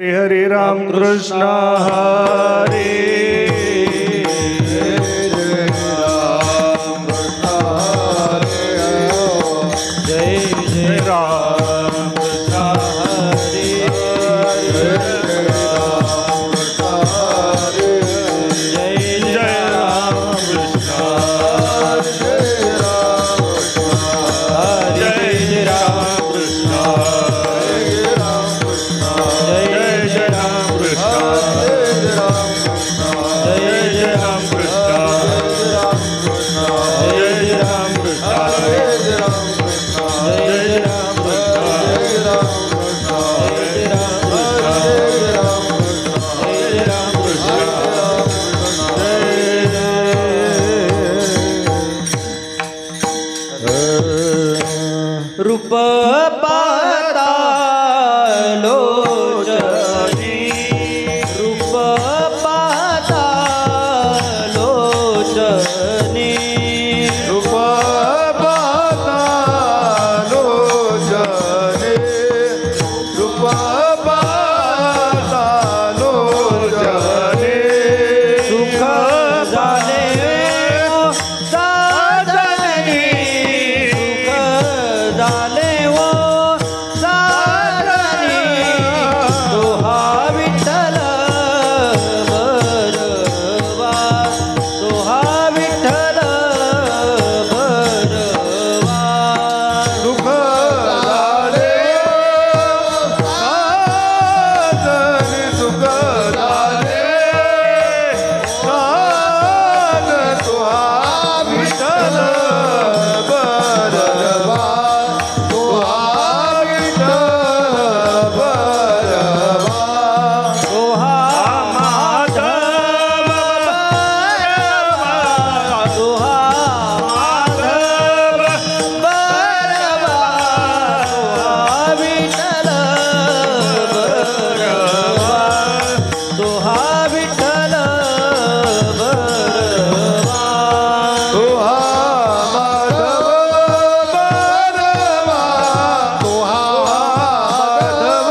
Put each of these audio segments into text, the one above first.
हरे हरे राम कृष्ण हरे राम कृष्ण हरे जय जय राम कृष्ण हरे राम कृष्ण हरे जय जय राम कृष्ण जय राम कृष्ण रूप पाता लोचनी रूप पाता लोचनी रूप पाता लोचनी रूप पाता लोचनी सुख झाले साधनी सुख झाले वो साधनी दोहा विठ्ठल बरवा दोहा विठ्ठल बरवा सुख झाले साधनी सुख झाले साध दोहा विठ्ठल बरवा दोहा विठ्ठल बरवा दोहा माधव बरवा दोहा माधव बरवा दोहा विठ्ठल बरवा दोहा विठ्ठल बरवा दोहा माधव बरवा दोहा माधव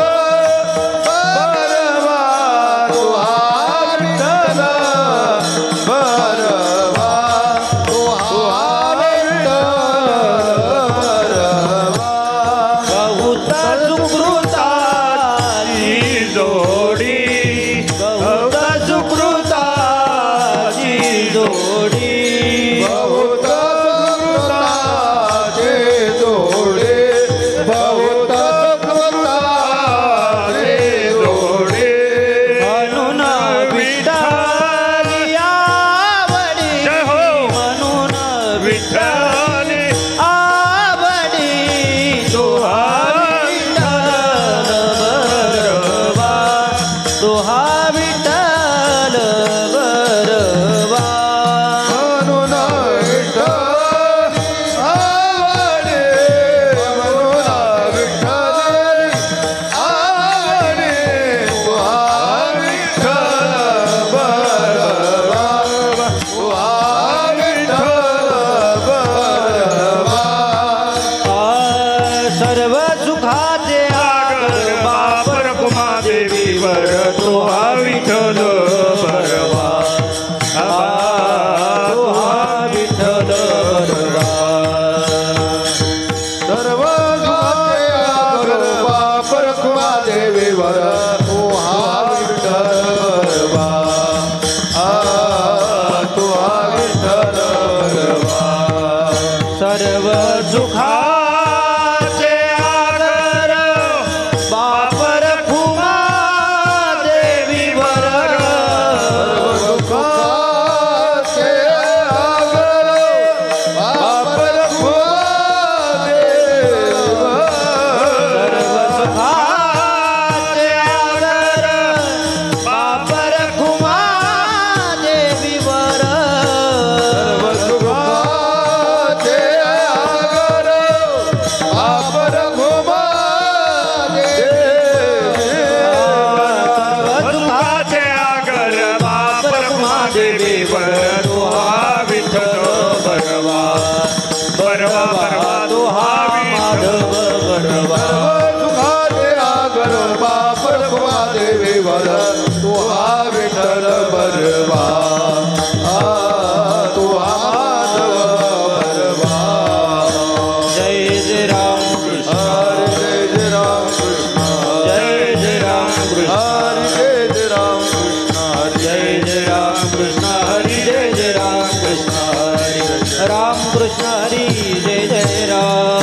बरवा दोहा विठ्ठल बरवा दोहा विठ्ठल बरवा बहुत सुकृताची जोडी बहुत सुकृताची जोडी बहुत सुकृताची जोडी म्हणून विठ्ठल आवडी म्हणून विठ्ठल आवडी दोहा विठ्ठल बरवा दोहा विठ्ठल बरवा म्हणून विठ्ठल आवडे म्हणून विठ्ठल आवडे दोहा विठ्ठल बरवा दोहा विठ्ठल बरवा सर्व सुखाचे आगर बापर कुमादेवी वर दोहा विठ्ठल बरवा दोहा विठ्ठल बरवा सर्व सुखाचे आगर बापर कुमादेवी वर दोहा विठ्ठल बरवा दोहा विठ्ठल बरवा सर्व सुखाचे आगर बापर कुमादेवी वर विवल तू हा विठ्ठल बरवा तू हा माधव बरवा जय जय राम कृष्ण हरे जय राम कृष्ण जय जय राम कृष्ण हरे जय राम कृष्ण जय जय राम कृष्ण हरी जय जय राम कृष्ण हरी राम कृष्ण हरी जय जय राम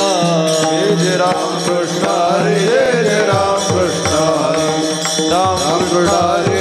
कृष्ण हरे जय राम कृष्ण हरे राम कृष्ण हरे